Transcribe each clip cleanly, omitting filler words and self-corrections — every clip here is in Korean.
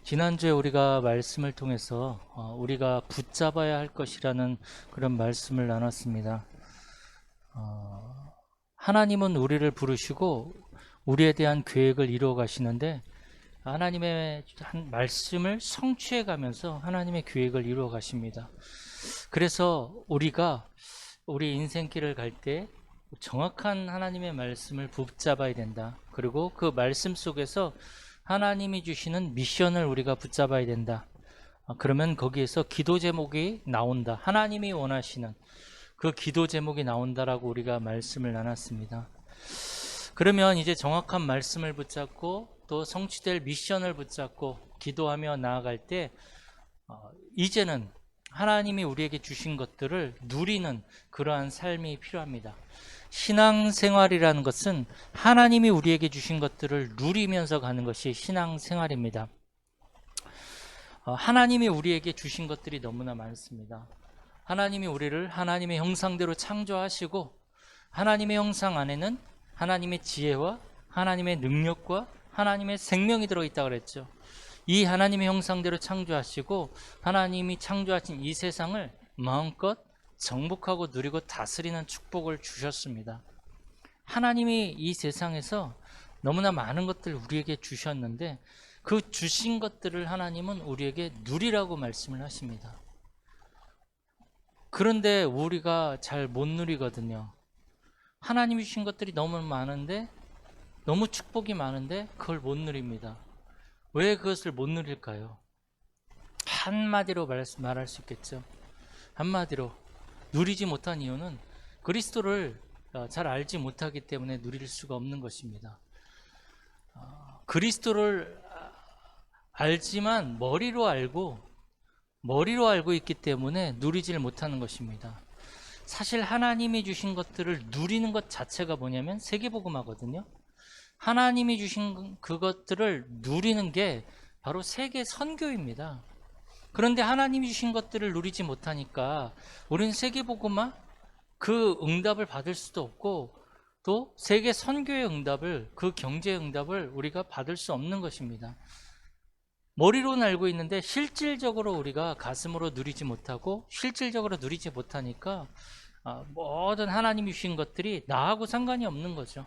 지난주에 우리가 말씀을 통해서 우리가 붙잡아야 할 것이라는 그런 말씀을 나눴습니다. 하나님은 우리를 부르시고 우리에 대한 계획을 이루어 가시는데 하나님의 한 말씀을 성취해 가면서 하나님의 계획을 이루어 가십니다. 그래서 우리가 우리 인생길을 갈 때 정확한 하나님의 말씀을 붙잡아야 된다. 그리고 그 말씀 속에서 하나님이 주시는 미션을 우리가 붙잡아야 된다. 그러면 거기에서 기도 제목이 나온다. 하나님이 원하시는 그 기도 제목이 나온다라고 우리가 말씀을 나눴습니다. 그러면 이제 정확한 말씀을 붙잡고 또 성취될 미션을 붙잡고 기도하며 나아갈 때 이제는 하나님이 우리에게 주신 것들을 누리는 그러한 삶이 필요합니다. 신앙생활이라는 것은 하나님이 우리에게 주신 것들을 누리면서 가는 것이 신앙생활입니다. 하나님이 우리에게 주신 것들이 너무나 많습니다. 하나님이 우리를 하나님의 형상대로 창조하시고 하나님의 형상 안에는 하나님의 지혜와 하나님의 능력과 하나님의 생명이 들어있다고 그랬죠. 이 하나님의 형상대로 창조하시고 하나님이 창조하신 이 세상을 마음껏 정복하고 누리고 다스리는 축복을 주셨습니다. 하나님이 이 세상에서 너무나 많은 것들을 우리에게 주셨는데 그 주신 것들을 하나님은 우리에게 누리라고 말씀을 하십니다. 그런데 우리가 잘 못 누리거든요. 하나님이 주신 것들이 너무 많은데 너무 축복이 많은데 그걸 못 누립니다. 왜 그것을 못 누릴까요? 한마디로 말할 수 있겠죠. 한마디로 누리지 못한 이유는 그리스도를 잘 알지 못하기 때문에 누릴 수가 없는 것입니다. 그리스도를 알지만 머리로 알고 있기 때문에 누리질 못하는 것입니다. 사실 하나님이 주신 것들을 누리는 것 자체가 뭐냐면 세계복음화거든요. 하나님이 주신 그것들을 누리는 게 바로 세계 선교입니다. 그런데 하나님이 주신 것들을 누리지 못하니까 우리는 세계복음화 그 응답을 받을 수도 없고 또 세계 선교의 응답을 그 경제의 응답을 우리가 받을 수 없는 것입니다. 머리로는 알고 있는데 실질적으로 우리가 가슴으로 누리지 못하고 실질적으로 누리지 못하니까 모든 하나님이 주신 것들이 나하고 상관이 없는 거죠.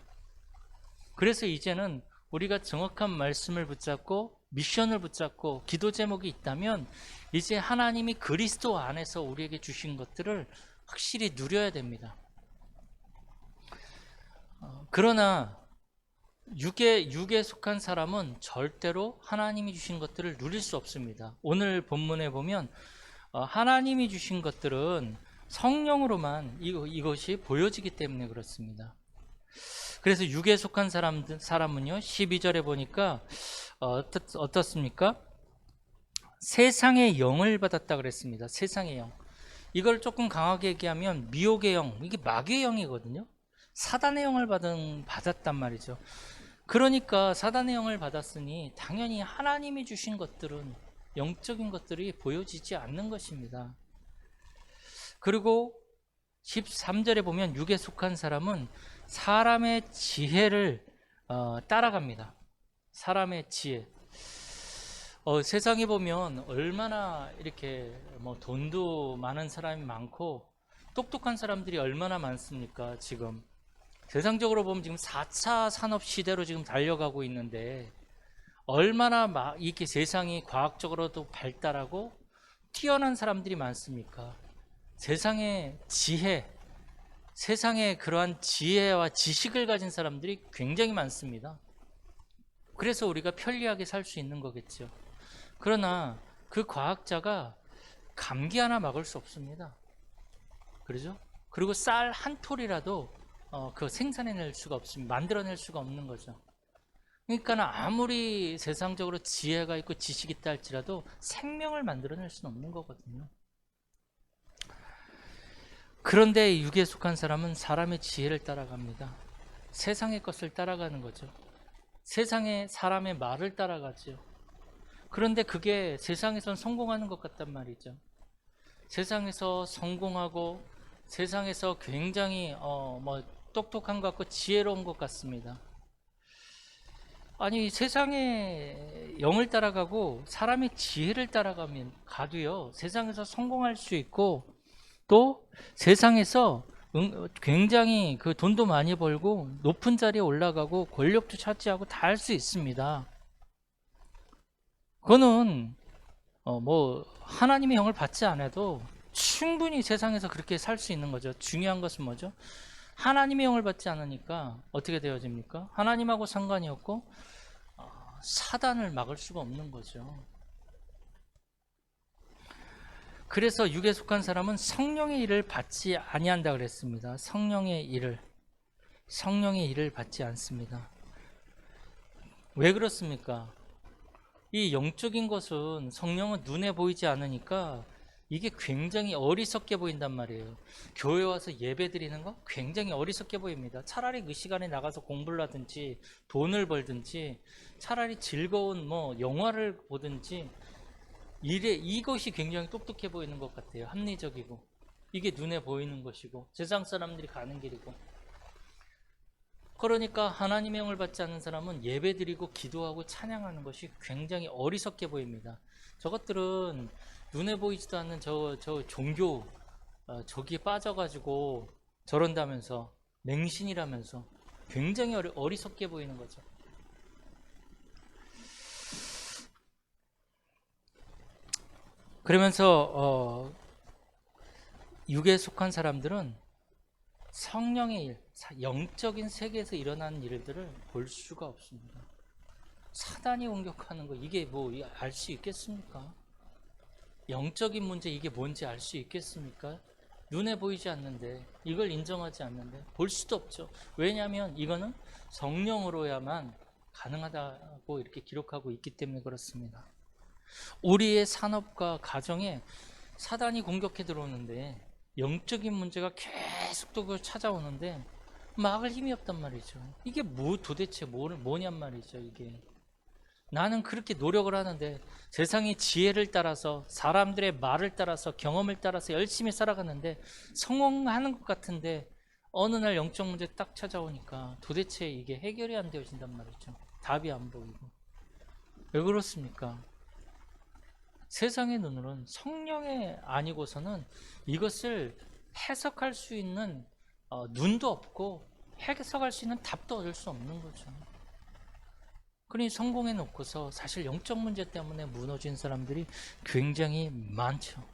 그래서 이제는 우리가 정확한 말씀을 붙잡고 미션을 붙잡고 기도 제목이 있다면 이제 하나님이 그리스도 안에서 우리에게 주신 것들을 확실히 누려야 됩니다. 그러나 육에 속한 사람은 절대로 하나님이 주신 것들을 누릴 수 없습니다. 오늘 본문에 보면 하나님이 주신 것들은 성령으로만 이것이 보여지기 때문에 그렇습니다. 그래서 육에 속한 사람은요 12절에 보니까 어떻습니까? 세상의 영을 받았다 그랬습니다. 세상의 영. 이걸 조금 강하게 얘기하면 미혹의 영, 이게 마귀의 영이거든요. 사단의 영을 받았단 말이죠. 그러니까 사단의 영을 받았으니 당연히 하나님이 주신 것들은 영적인 것들이 보여지지 않는 것입니다. 그리고 13절에 보면 육에 속한 사람은 사람의 지혜를 따라갑니다. 사람의 지혜. 세상에 보면 얼마나 이렇게 돈도 많은 사람이 많고 똑똑한 사람들이 얼마나 많습니까? 지금 세상적으로 보면 지금 4차 산업 시대로 지금 달려가고 있는데 얼마나 이렇게 세상이 과학적으로도 발달하고 뛰어난 사람들이 많습니까? 세상의 지혜, 세상에 그러한 지혜와 지식을 가진 사람들이 굉장히 많습니다. 그래서 우리가 편리하게 살 수 있는 거겠죠. 그러나 그 과학자가 감기 하나 막을 수 없습니다. 그러죠? 그리고 쌀 한 톨이라도 그 생산해낼 수가 없습니다. 만들어낼 수가 없는 거죠. 그러니까 아무리 세상적으로 지혜가 있고 지식이 있다 할지라도 생명을 만들어낼 수는 없는 거거든요. 그런데 육에 속한 사람은 사람의 지혜를 따라갑니다. 세상의 것을 따라가는 거죠. 세상의 사람의 말을 따라가죠. 그런데 그게 세상에선 성공하는 것 같단 말이죠. 세상에서 성공하고 세상에서 굉장히 똑똑한 것 같고 지혜로운 것 같습니다. 아니 세상의 영을 따라가고 사람의 지혜를 따라가면 가도요 세상에서 성공할 수 있고 또 세상에서 굉장히 그 돈도 많이 벌고 높은 자리에 올라가고 권력도 차지하고 다 할 수 있습니다. 그거는 뭐 하나님의 영을 받지 않아도 충분히 세상에서 그렇게 살 수 있는 거죠. 중요한 것은 뭐죠? 하나님의 영을 받지 않으니까 어떻게 되어집니까? 하나님하고 상관이 없고 사단을 막을 수가 없는 거죠. 그래서 육에 속한 사람은 성령의 일을 받지 아니한다 그랬습니다. 성령의 일을 받지 않습니다. 왜 그렇습니까? 이 영적인 것은 성령은 눈에 보이지 않으니까 이게 굉장히 어리석게 보인단 말이에요. 교회 와서 예배 드리는 거 굉장히 어리석게 보입니다. 차라리 그 시간에 나가서 공부를 하든지 돈을 벌든지 차라리 즐거운 뭐 영화를 보든지 이것이 굉장히 똑똑해 보이는 것 같아요. 합리적이고 이게 눈에 보이는 것이고 세상 사람들이 가는 길이고. 그러니까 하나님의 영을 받지 않는 사람은 예배드리고 기도하고 찬양하는 것이 굉장히 어리석게 보입니다. 저것들은 눈에 보이지도 않는 저 종교 저기에 빠져가지고 저런다면서 맹신이라면서 굉장히 어리석게 보이는 거죠. 그러면서 육에 속한 사람들은 성령의 일, 영적인 세계에서 일어나는 일들을 볼 수가 없습니다. 사단이 공격하는 거 이게 뭐 알 수 있겠습니까? 영적인 문제 이게 뭔지 알 수 있겠습니까? 눈에 보이지 않는데 이걸 인정하지 않는데 볼 수도 없죠. 왜냐하면 이거는 성령으로야만 가능하다고 이렇게 기록하고 있기 때문에 그렇습니다. 우리의 산업과 가정에 사단이 공격해 들어오는데 영적인 문제가 계속 또 그걸 찾아오는데 막을 힘이 없단 말이죠. 이게 도대체 뭐냔 말이죠. 이게 나는 그렇게 노력을 하는데 세상의 지혜를 따라서 사람들의 말을 따라서 경험을 따라서 열심히 살아가는데 성공하는 것 같은데 어느 날 영적 문제 딱 찾아오니까 도대체 이게 해결이 안 되어진단 말이죠. 답이 안 보이고. 왜 그렇습니까? 세상의 눈으로는 성령이 아니고서는 이것을 해석할 수 있는 눈도 없고 해석할 수 있는 답도 얻을 수 없는 거죠. 그러니 성공해 놓고서 사실 영적 문제 때문에 무너진 사람들이 굉장히 많죠.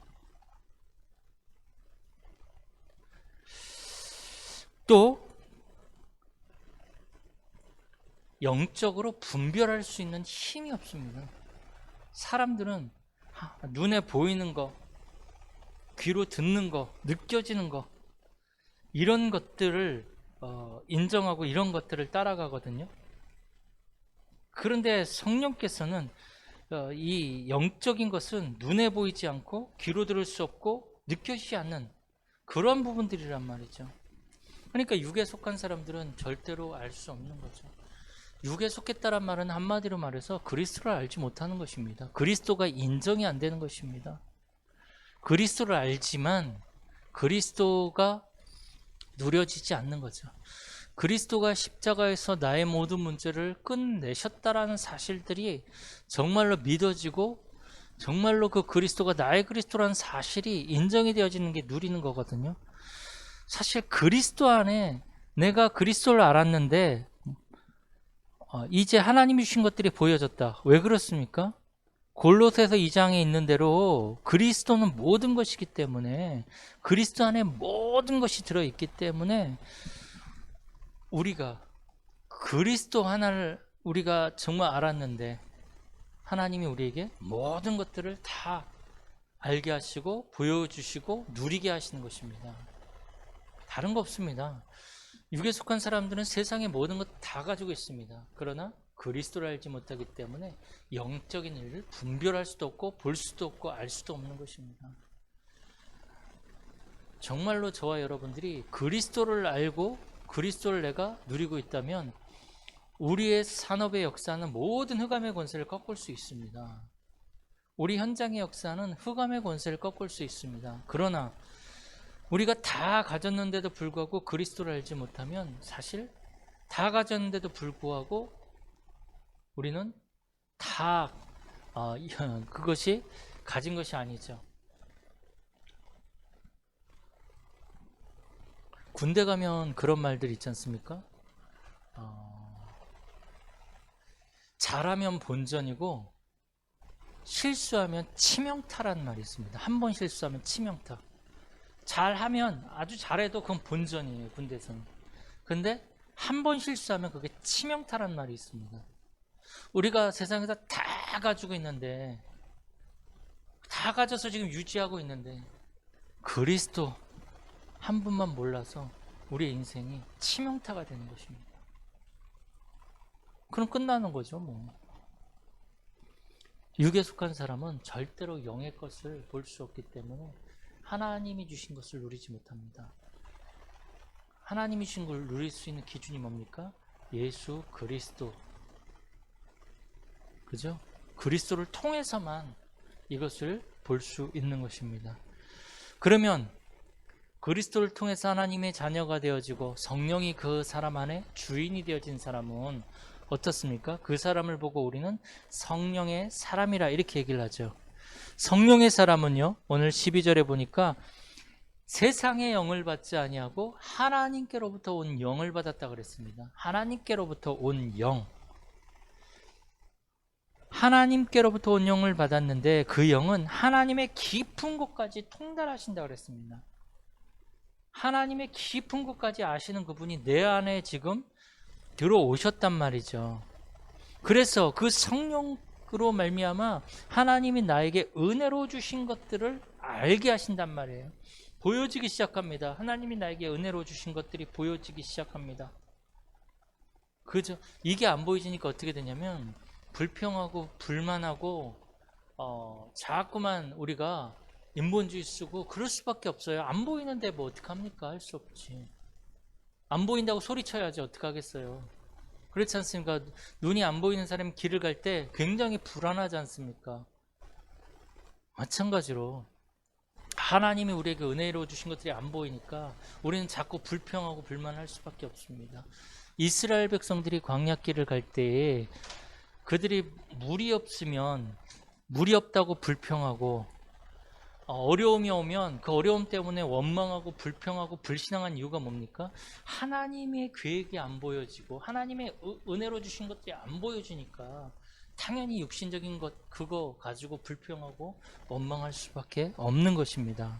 또 영적으로 분별할 수 있는 힘이 없습니다. 사람들은 눈에 보이는 거, 귀로 듣는 거, 느껴지는 거 이런 것들을 인정하고 이런 것들을 따라가거든요. 그런데 성령께서는 이 영적인 것은 눈에 보이지 않고 귀로 들을 수 없고 느껴지지 않는 그런 부분들이란 말이죠. 그러니까 육에 속한 사람들은 절대로 알 수 없는 거죠. 육에 속했다란 말은 한마디로 말해서 그리스도를 알지 못하는 것입니다. 그리스도가 인정이 안 되는 것입니다. 그리스도를 알지만 그리스도가 누려지지 않는 거죠. 그리스도가 십자가에서 나의 모든 문제를 끝내셨다라는 사실들이 정말로 믿어지고 정말로 그 그리스도가 나의 그리스도라는 사실이 인정이 되어지는 게 누리는 거거든요. 사실 그리스도 안에 내가 그리스도를 알았는데 이제 하나님이 주신 것들이 보여졌다. 왜 그렇습니까? 골로새서 2장에 있는 대로 그리스도는 모든 것이기 때문에 그리스도 안에 모든 것이 들어있기 때문에 우리가 그리스도 하나를 우리가 정말 알았는데 하나님이 우리에게 모든 것들을 다 알게 하시고 보여주시고 누리게 하시는 것입니다. 다른 거 없습니다. 육에 속한 사람들은 세상의 모든 것 다 가지고 있습니다. 그러나 그리스도를 알지 못하기 때문에 영적인 일을 분별할 수도 없고 볼 수도 없고 알 수도 없는 것입니다. 정말로 저와 여러분들이 그리스도를 알고 그리스도를 내가 누리고 있다면 우리의 산업의 역사는 모든 흑암의 권세를 꺾을 수 있습니다. 우리 현장의 역사는 흑암의 권세를 꺾을 수 있습니다. 그러나 우리가 다 가졌는데도 불구하고 그리스도를 알지 못하면 사실 다 가졌는데도 불구하고 우리는 다 그것이 가진 것이 아니죠. 군대 가면 그런 말들 있지 않습니까? 잘하면 본전이고 실수하면 치명타라는 말이 있습니다. 한 번 실수하면 치명타. 잘하면 아주 잘해도 그건 본전이에요, 군대에서는. 근데 한 번 실수하면 그게 치명타라는 말이 있습니다. 우리가 세상에서 다 가지고 있는데, 다 가져서 지금 유지하고 있는데, 그리스도 한 분만 몰라서 우리의 인생이 치명타가 되는 것입니다. 그럼 끝나는 거죠, 뭐. 육에 속한 사람은 절대로 영의 것을 볼 수 없기 때문에 하나님이 주신 것을 누리지 못합니다. 하나님이 주신 걸 누릴 수 있는 기준이 뭡니까? 예수 그리스도. 그죠? 그리스도를 통해서만 이것을 볼 수 있는 것입니다. 그러면 그리스도를 통해서 하나님의 자녀가 되어지고 성령이 그 사람 안에 주인이 되어진 사람은 어떻습니까? 그 사람을 보고 우리는 성령의 사람이라 이렇게 얘기를 하죠. 성령의 사람은요, 오늘 12절에 보니까 세상의 영을 받지 아니하고 하나님께로부터 온 영을 받았다 그랬습니다. 하나님께로부터 온 영. 하나님께로부터 온 영을 받았는데 그 영은 하나님의 깊은 곳까지 통달하신다 그랬습니다. 하나님의 깊은 곳까지 아시는 그분이 내 안에 지금 들어오셨단 말이죠. 그래서 그 성령으로 말미암아 하나님이 나에게 은혜로 주신 것들을 알게 하신단 말이에요. 보여지기 시작합니다. 하나님이 나에게 은혜로 주신 것들이 보여지기 시작합니다. 그죠? 이게 안 보여지니까 어떻게 되냐면 불평하고 불만하고 자꾸만 우리가 인본주의 쓰고 그럴 수밖에 없어요. 안 보이는데 뭐 어떡합니까? 할 수 없지. 안 보인다고 소리쳐야지 어떡하겠어요. 그렇지 않습니까? 눈이 안 보이는 사람이 길을 갈 때 굉장히 불안하지 않습니까? 마찬가지로 하나님이 우리에게 은혜로 주신 것들이 안 보이니까 우리는 자꾸 불평하고 불만할 수밖에 없습니다. 이스라엘 백성들이 광야길을 갈 때에 그들이 물이 없으면 물이 없다고 불평하고 어려움이 오면 그 어려움 때문에 원망하고 불평하고 불신앙한 이유가 뭡니까? 하나님의 계획이 안 보여지고 하나님의 은혜로 주신 것들이 안 보여지니까 당연히 육신적인 것 그거 가지고 불평하고 원망할 수밖에 없는 것입니다.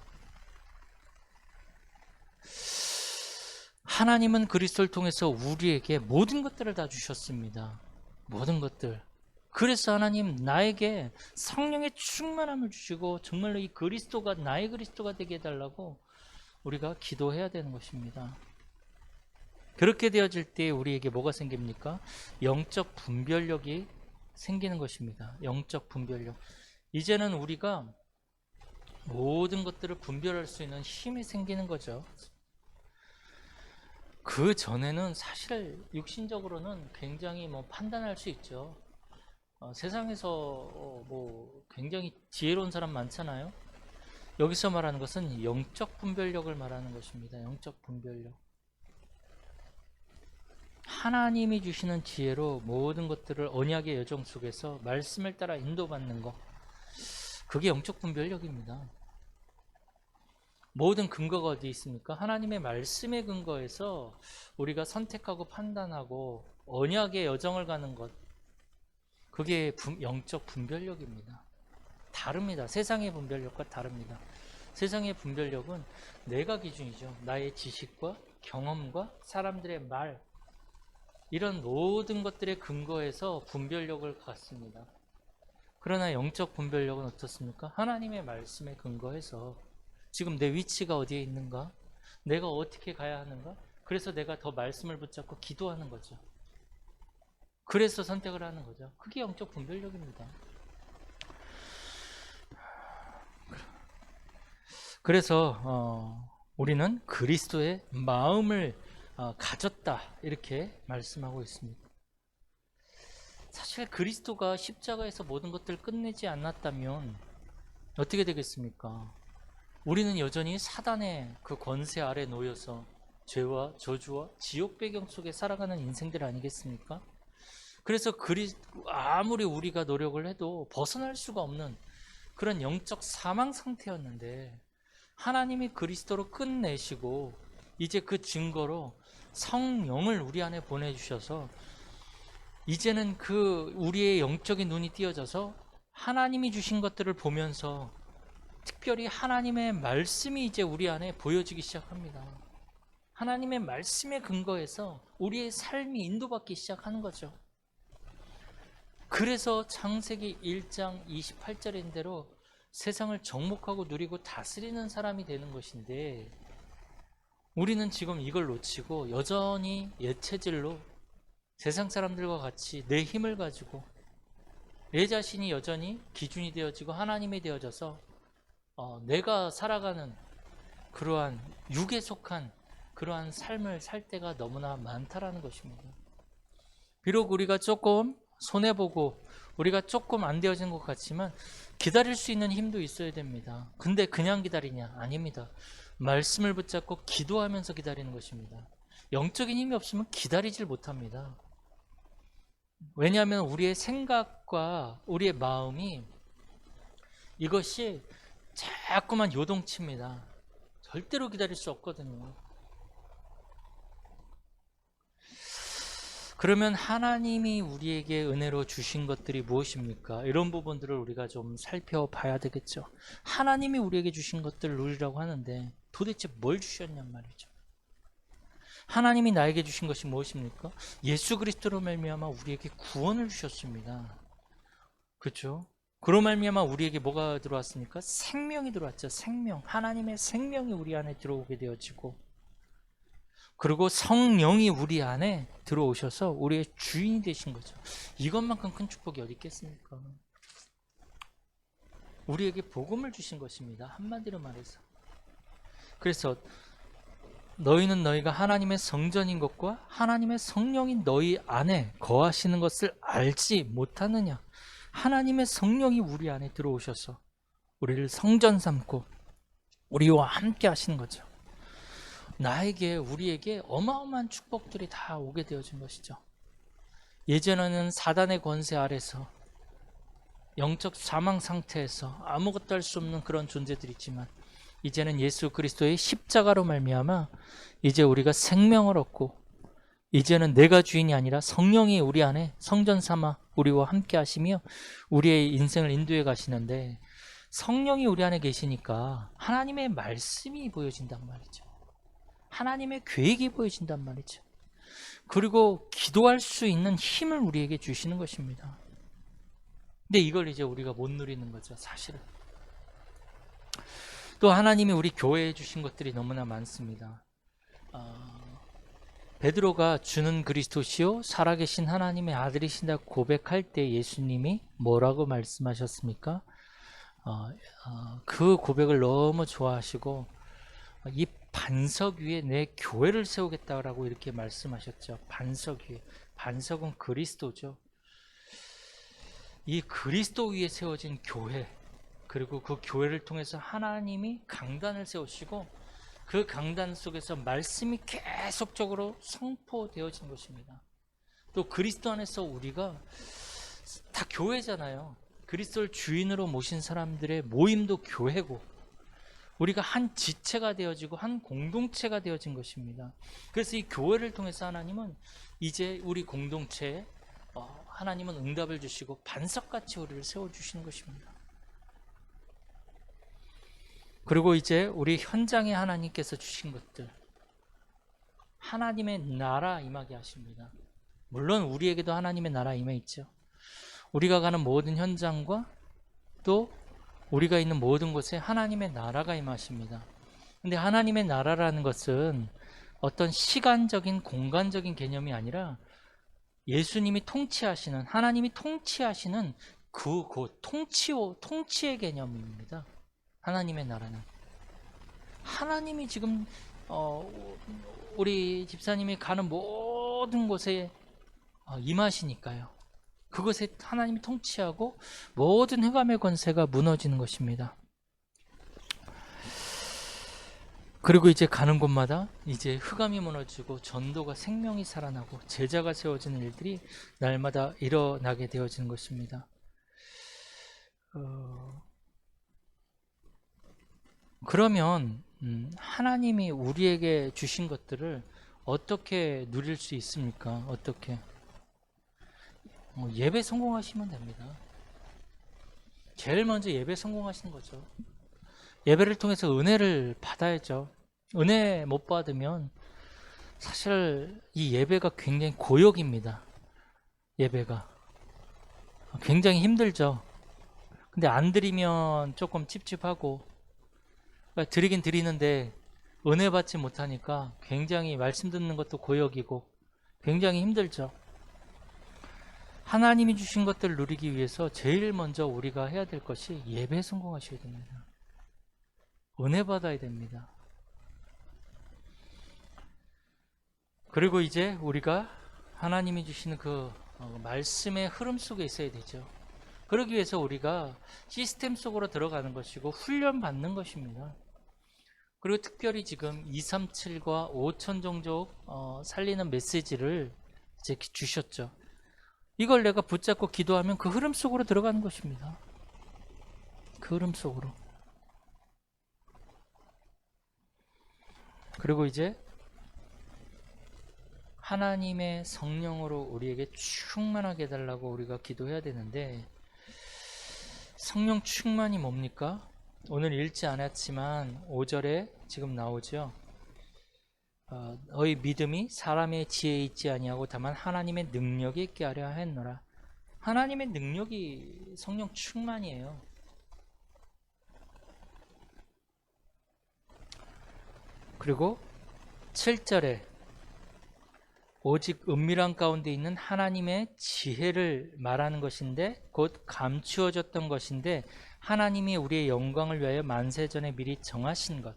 하나님은 그리스도를 통해서 우리에게 모든 것들을 다 주셨습니다. 모든 것들. 그래서 하나님 나에게 성령의 충만함을 주시고 정말로 이 그리스도가 나의 그리스도가 되게 해달라고 우리가 기도해야 되는 것입니다. 그렇게 되어질 때 우리에게 뭐가 생깁니까? 영적 분별력이 생기는 것입니다. 영적 분별력. 이제는 우리가 모든 것들을 분별할 수 있는 힘이 생기는 거죠. 그 전에는 사실 육신적으로는 굉장히 판단할 수 있죠. 세상에서 굉장히 지혜로운 사람 많잖아요. 여기서 말하는 것은 영적 분별력을 말하는 것입니다. 영적 분별력. 하나님이 주시는 지혜로 모든 것들을 언약의 여정 속에서 말씀을 따라 인도받는 것. 그게 영적 분별력입니다. 모든 근거가 어디 있습니까? 하나님의 말씀의 근거에서 우리가 선택하고 판단하고 언약의 여정을 가는 것. 그게 영적 분별력입니다. 다릅니다. 세상의 분별력과 다릅니다. 세상의 분별력은 내가 기준이죠. 나의 지식과 경험과 사람들의 말 이런 모든 것들의 근거에서 분별력을 갖습니다. 그러나 영적 분별력은 어떻습니까? 하나님의 말씀에 근거해서 지금 내 위치가 어디에 있는가? 내가 어떻게 가야 하는가? 그래서 내가 더 말씀을 붙잡고 기도하는 거죠. 그래서 선택을 하는 거죠. 그게 영적 분별력입니다. 그래서 우리는 그리스도의 마음을 가졌다 이렇게 말씀하고 있습니다. 사실 그리스도가 십자가에서 모든 것들을 끝내지 않았다면 어떻게 되겠습니까? 우리는 여전히 사단의 그 권세 아래 놓여서 죄와 저주와 지옥 배경 속에 살아가는 인생들 아니겠습니까? 그래서 아무리 우리가 노력을 해도 벗어날 수가 없는 그런 영적 사망 상태였는데 하나님이 그리스도로 끝내시고 이제 그 증거로 성령을 우리 안에 보내주셔서 이제는 우리의 영적인 눈이 띄어져서 하나님이 주신 것들을 보면서 특별히 하나님의 말씀이 이제 우리 안에 보여지기 시작합니다. 하나님의 말씀에 근거해서 우리의 삶이 인도받기 시작하는 거죠. 그래서 창세기 1장 28절인 대로 세상을 정복하고 누리고 다스리는 사람이 되는 것인데 우리는 지금 이걸 놓치고 여전히 옛 체질로 세상 사람들과 같이 내 힘을 가지고 내 자신이 여전히 기준이 되어지고 하나님이 되어져서 내가 살아가는 그러한 육에 속한 그러한 삶을 살 때가 너무나 많다라는 것입니다. 비록 우리가 조금 손해보고 우리가 조금 안 되어진 것 같지만 기다릴 수 있는 힘도 있어야 됩니다. 근데 그냥 기다리냐? 아닙니다. 말씀을 붙잡고 기도하면서 기다리는 것입니다. 영적인 힘이 없으면 기다리질 못합니다. 왜냐하면 우리의 생각과 우리의 마음이 이것이 자꾸만 요동칩니다. 절대로 기다릴 수 없거든요. 그러면 하나님이 우리에게 은혜로 주신 것들이 무엇입니까? 이런 부분들을 우리가 좀 살펴봐야 되겠죠. 하나님이 우리에게 주신 것들을 누리라고 하는데 도대체 뭘 주셨냔 말이죠. 하나님이 나에게 주신 것이 무엇입니까? 예수 그리스도로 말미암아 우리에게 구원을 주셨습니다. 그렇죠? 그로 말미암아 우리에게 뭐가 들어왔습니까? 생명이 들어왔죠. 생명. 하나님의 생명이 우리 안에 들어오게 되어지고 그리고 성령이 우리 안에 들어오셔서 우리의 주인이 되신 거죠. 이것만큼 큰 축복이 어디 있겠습니까? 우리에게 복음을 주신 것입니다. 한마디로 말해서. 그래서 너희는 너희가 하나님의 성전인 것과 하나님의 성령이 너희 안에 거하시는 것을 알지 못하느냐? 하나님의 성령이 우리 안에 들어오셔서 우리를 성전 삼고 우리와 함께 하시는 거죠. 우리에게 어마어마한 축복들이 다 오게 되어진 것이죠. 예전에는 사단의 권세 아래서 영적 사망 상태에서 아무것도 할 수 없는 그런 존재들이 있지만 이제는 예수 그리스도의 십자가로 말미암아 이제 우리가 생명을 얻고 이제는 내가 주인이 아니라 성령이 우리 안에 성전 삼아 우리와 함께 하시며 우리의 인생을 인도해 가시는데 성령이 우리 안에 계시니까 하나님의 말씀이 보여진단 말이죠. 하나님의 계획이 보여진단 말이죠. 그리고 기도할 수 있는 힘을 우리에게 주시는 것입니다. 근데 이걸 이제 우리가 못 누리는 거죠, 사실은. 또 하나님이 우리 교회에 주신 것들이 너무나 많습니다. 베드로가 주는 그리스도시요 살아계신 하나님의 아들이신다고 고백할 때 예수님이 뭐라고 말씀하셨습니까? 그 고백을 너무 좋아하시고 이 반석 위에 내 교회를 세우겠다라고 이렇게 말씀하셨죠. 반석 위에. 반석은 그리스도죠. 이 그리스도 위에 세워진 교회, 그리고 그 교회를 통해서 하나님이 강단을 세우시고 그 강단 속에서 말씀이 계속적으로 선포되어진 것입니다. 또 그리스도 안에서 우리가 다 교회잖아요. 그리스도를 주인으로 모신 사람들의 모임도 교회고 우리가 한 지체가 되어지고 한 공동체가 되어진 것입니다. 그래서 이 교회를 통해서 하나님은 이제 우리 공동체에 하나님은 응답을 주시고 반석같이 우리를 세워주시는 것입니다. 그리고 이제 우리 현장에 하나님께서 주신 것들, 하나님의 나라 임하게 하십니다. 물론 우리에게도 하나님의 나라 임해 있죠. 우리가 가는 모든 현장과 또 우리가 있는 모든 곳에 하나님의 나라가 임하십니다. 근데 하나님의 나라라는 것은 어떤 시간적인 공간적인 개념이 아니라 예수님이 통치하시는, 하나님이 통치하시는 그곳, 통치의 개념입니다. 하나님의 나라는 하나님이 지금 우리 집사님이 가는 모든 곳에 임하시니까요. 그것에 하나님이 통치하고 모든 흑암의 권세가 무너지는 것입니다. 그리고 이제 가는 곳마다 이제 흑암이 무너지고 전도가 생명이 살아나고 제자가 세워지는 일들이 날마다 일어나게 되어지는 것입니다. 그러면 하나님이 우리에게 주신 것들을 어떻게 누릴 수 있습니까? 어떻게? 예배 성공하시면 됩니다. 제일 먼저 예배 성공하시는 거죠. 예배를 통해서 은혜를 받아야죠. 은혜 못 받으면 사실 이 예배가 굉장히 고역입니다. 예배가 굉장히 힘들죠. 근데 안 드리면 조금 찝찝하고, 그러니까 드리긴 드리는데 은혜 받지 못하니까 굉장히 말씀 듣는 것도 고역이고 굉장히 힘들죠. 하나님이 주신 것들을 누리기 위해서 제일 먼저 우리가 해야 될 것이 예배에 성공하셔야 됩니다. 은혜 받아야 됩니다. 그리고 이제 우리가 하나님이 주시는 그 말씀의 흐름 속에 있어야 되죠. 그러기 위해서 우리가 시스템 속으로 들어가는 것이고 훈련 받는 것입니다. 그리고 특별히 지금 237과 5천 종족 살리는 메시지를 이제 주셨죠. 이걸 내가 붙잡고 기도하면 그 흐름 속으로 들어가는 것입니다. 그 흐름 속으로. 그리고 이제 하나님의 성령으로 우리에게 충만하게 해달라고 우리가 기도해야 되는데, 성령 충만이 뭡니까? 오늘 읽지 않았지만 5절에 지금 나오죠. 너희 믿음이 사람의 지혜에 있지 아니하고 다만 하나님의 능력에 있게 하려 했노라. 하나님의 능력이 성령 충만이에요. 그리고 7절에 오직 은밀한 가운데 있는 하나님의 지혜를 말하는 것인데, 곧 감추어졌던 것인데 하나님이 우리의 영광을 위하여 만세전에 미리 정하신 것,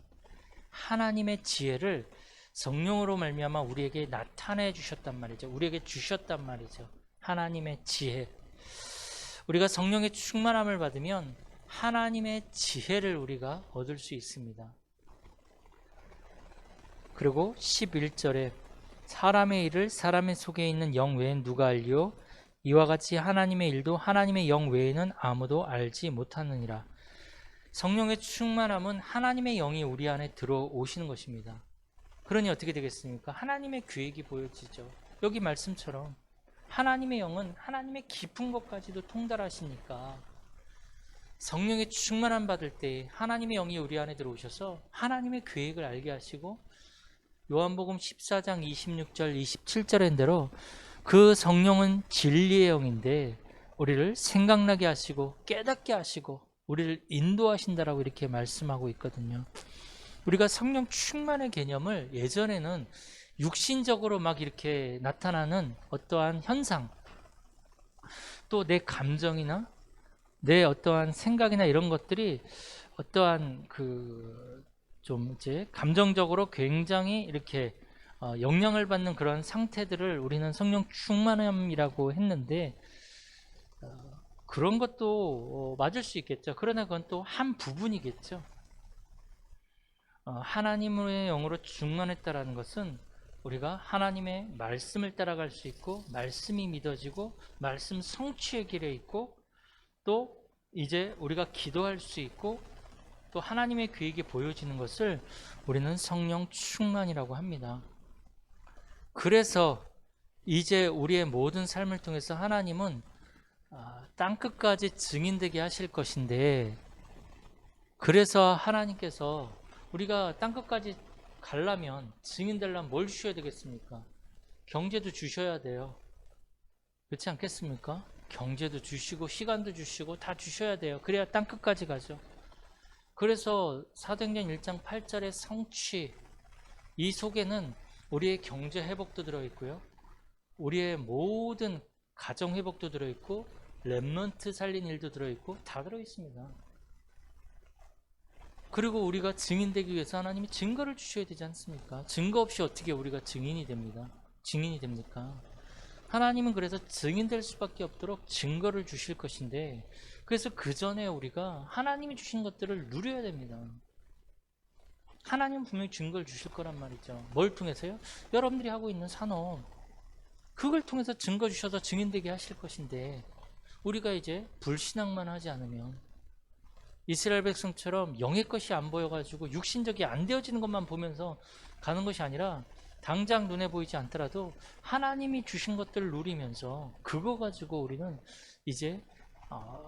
하나님의 지혜를 성령으로 말미암아 우리에게 나타내 주셨단 말이죠. 우리에게 주셨단 말이죠. 하나님의 지혜. 우리가 성령의 충만함을 받으면 하나님의 지혜를 우리가 얻을 수 있습니다. 그리고 11절에 사람의 일을 사람의 속에 있는 영 외엔 누가 알리오? 이와 같이 하나님의 일도 하나님의 영 외에는 아무도 알지 못하느니라. 성령의 충만함은 하나님의 영이 우리 안에 들어오시는 것입니다. 그러니 어떻게 되겠습니까? 하나님의 계획이 보여지죠. 여기 말씀처럼 하나님의 영은 하나님의 깊은 것까지도 통달하시니까 성령의 충만함 받을 때 하나님의 영이 우리 안에 들어오셔서 하나님의 계획을 알게 하시고, 요한복음 14장 26절 27절인 대로 그 성령은 진리의 영인데 우리를 생각나게 하시고 깨닫게 하시고 우리를 인도하신다라고 이렇게 말씀하고 있거든요. 우리가 성령 충만의 개념을 예전에는 육신적으로 막 이렇게 나타나는 어떠한 현상, 또 내 감정이나 내 어떠한 생각이나 이런 것들이 어떠한 좀 이제 감정적으로 굉장히 이렇게 영향을 받는 그런 상태들을 우리는 성령 충만함이라고 했는데, 그런 것도 맞을 수 있겠죠. 그러나 그건 또 한 부분이겠죠. 하나님의 영으로 충만했다라는 것은 우리가 하나님의 말씀을 따라갈 수 있고, 말씀이 믿어지고 말씀 성취의 길에 있고, 또 이제 우리가 기도할 수 있고 또 하나님의 계획이 보여지는 것을 우리는 성령 충만이라고 합니다. 그래서 이제 우리의 모든 삶을 통해서 하나님은 땅끝까지 증인되게 하실 것인데, 그래서 하나님께서 우리가 땅끝까지 가려면, 증인되려면 뭘 주셔야 되겠습니까? 경제도 주셔야 돼요. 그렇지 않겠습니까? 경제도 주시고 시간도 주시고 다 주셔야 돼요. 그래야 땅끝까지 가죠. 그래서 사도행전 1장 8절의 성취, 이 속에는 우리의 경제 회복도 들어있고요, 우리의 모든 가정 회복도 들어있고 렘넌트 살린 일도 들어있고 다 들어있습니다. 그리고 우리가 증인되기 위해서 하나님이 증거를 주셔야 되지 않습니까? 증거 없이 어떻게 우리가 증인이 됩니까? 하나님은 그래서 증인될 수밖에 없도록 증거를 주실 것인데, 그래서 그 전에 우리가 하나님이 주신 것들을 누려야 됩니다. 하나님은 분명히 증거를 주실 거란 말이죠. 뭘 통해서요? 여러분들이 하고 있는 산업, 그걸 통해서 증거 주셔서 증인되게 하실 것인데, 우리가 이제 불신앙만 하지 않으면 이스라엘 백성처럼 영의 것이 안 보여가지고 육신적이 안 되어지는 것만 보면서 가는 것이 아니라, 당장 눈에 보이지 않더라도 하나님이 주신 것들을 누리면서 그거 가지고 우리는 이제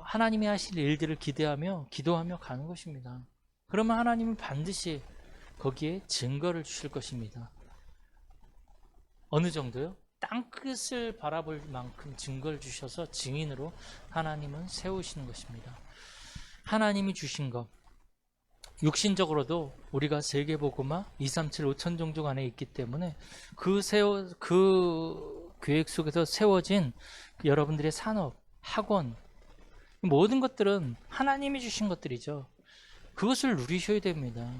하나님이 하실 일들을 기대하며 기도하며 가는 것입니다. 그러면 하나님은 반드시 거기에 증거를 주실 것입니다. 어느 정도요? 땅끝을 바라볼 만큼 증거를 주셔서 증인으로 하나님은 세우시는 것입니다. 하나님이 주신 것, 육신적으로도 우리가 세계복음화 237 5천 종족 안에 있기 때문에 그 계획 속에서 세워진 여러분들의 산업, 학원, 모든 것들은 하나님이 주신 것들이죠. 그것을 누리셔야 됩니다.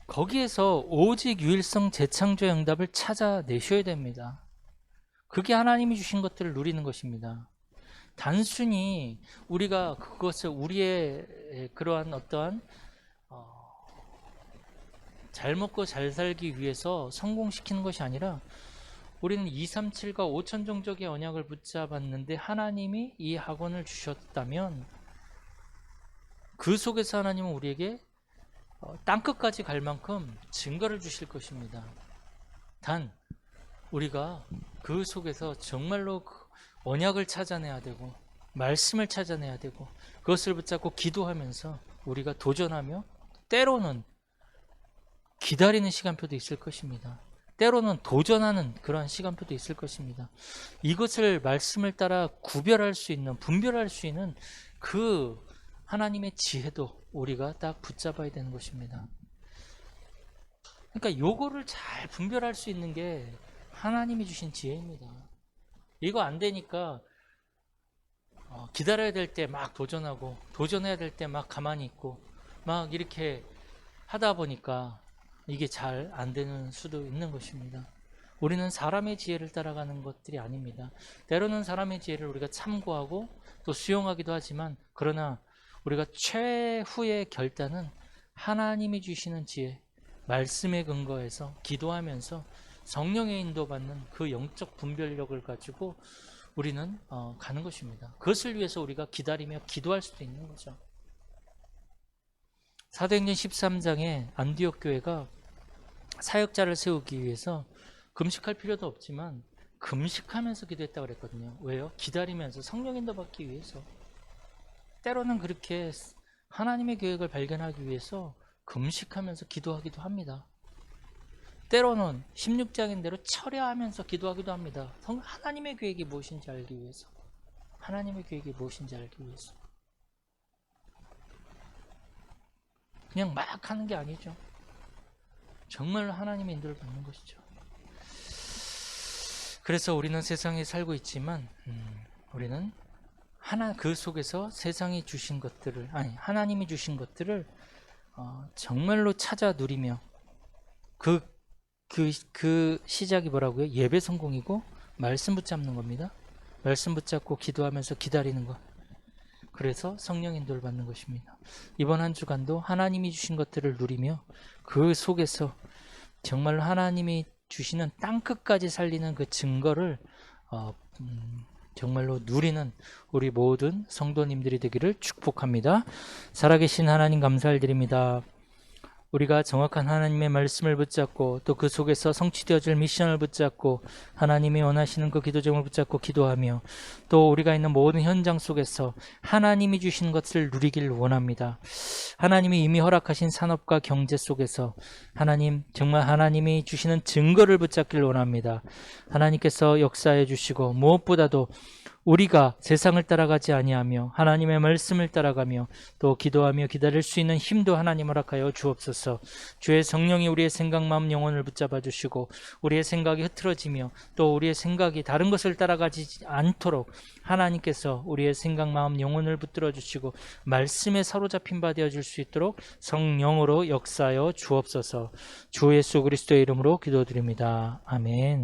거기에서 오직 유일성 재창조의 응답을 찾아내셔야 됩니다. 그게 하나님이 주신 것들을 누리는 것입니다. 단순히 우리가 그것을 우리의 그러한 어떠한 잘 먹고 잘 살기 위해서 성공시키는 것이 아니라, 우리는 237과 5천 종족의 언약을 붙잡았는데 하나님이 이 학원을 주셨다면 그 속에서 하나님은 우리에게 땅끝까지 갈 만큼 증거를 주실 것입니다. 단 우리가 그 속에서 정말로 언약을 찾아내야 되고 말씀을 찾아내야 되고 그것을 붙잡고 기도하면서 우리가 도전하며, 때로는 기다리는 시간표도 있을 것입니다. 때로는 도전하는 그러한 시간표도 있을 것입니다. 이것을 말씀을 따라 구별할 수 있는, 분별할 수 있는 그 하나님의 지혜도 우리가 딱 붙잡아야 되는 것입니다. 그러니까 요거를 잘 분별할 수 있는 게 하나님이 주신 지혜입니다. 이거 안 되니까 기다려야 될 때 막 도전하고, 도전해야 될 때 막 가만히 있고, 막 이렇게 하다 보니까 이게 잘 안 되는 수도 있는 것입니다. 우리는 사람의 지혜를 따라가는 것들이 아닙니다. 때로는 사람의 지혜를 우리가 참고하고 또 수용하기도 하지만, 그러나 우리가 최후의 결단은 하나님이 주시는 지혜, 말씀에 근거해서 기도하면서 성령의 인도받는 그 영적 분별력을 가지고 우리는 가는 것입니다. 그것을 위해서 우리가 기다리며 기도할 수도 있는 거죠. 사도행전 13장에 안디옥 교회가 사역자를 세우기 위해서 금식할 필요도 없지만 금식하면서 기도했다고 그랬거든요. 왜요? 기다리면서 성령 인도 받기 위해서. 때로는 그렇게 하나님의 계획을 발견하기 위해서 금식하면서 기도하기도 합니다. 때로는 16장인대로 철야하면서 기도하기도 합니다. 하나님의 계획이 무엇인지 알기 위해서. 하나님의 계획이 무엇인지 알기 위해서. 그냥 막 하는 게 아니죠. 정말 하나님의 인도를 받는 것이죠. 그래서 우리는 세상에 살고 있지만 우리는 그 속에서 세상이 주신 것들을, 하나님이 주신 것들을 정말로 찾아 누리며, 그 시작이 뭐라고요? 예배 성공이고 말씀 붙잡는 겁니다. 말씀 붙잡고 기도하면서 기다리는 것. 그래서 성령 인도를 받는 것입니다. 이번 한 주간도 하나님이 주신 것들을 누리며 그 속에서 정말 하나님이 주시는 땅끝까지 살리는 그 증거를 정말로 누리는 우리 모든 성도님들이 되기를 축복합니다. 살아계신 하나님 감사를 드립니다. 우리가 정확한 하나님의 말씀을 붙잡고 또 그 속에서 성취되어질 미션을 붙잡고 하나님이 원하시는 그 기도 제목을 붙잡고 기도하며, 또 우리가 있는 모든 현장 속에서 하나님이 주신 것을 누리길 원합니다. 하나님이 이미 허락하신 산업과 경제 속에서 하나님, 정말 하나님이 주시는 증거를 붙잡길 원합니다. 하나님께서 역사해 주시고, 무엇보다도 우리가 세상을 따라가지 아니하며 하나님의 말씀을 따라가며 또 기도하며 기다릴 수 있는 힘도 하나님 허락하여 주옵소서. 주의 성령이 우리의 생각, 마음, 영혼을 붙잡아 주시고 우리의 생각이 흐트러지며 또 우리의 생각이 다른 것을 따라가지 않도록 하나님께서 우리의 생각, 마음, 영혼을 붙들어 주시고 말씀에 사로잡힌 바 되어질 수 있도록 성령으로 역사하여 주옵소서. 주 예수 그리스도의 이름으로 기도드립니다. 아멘.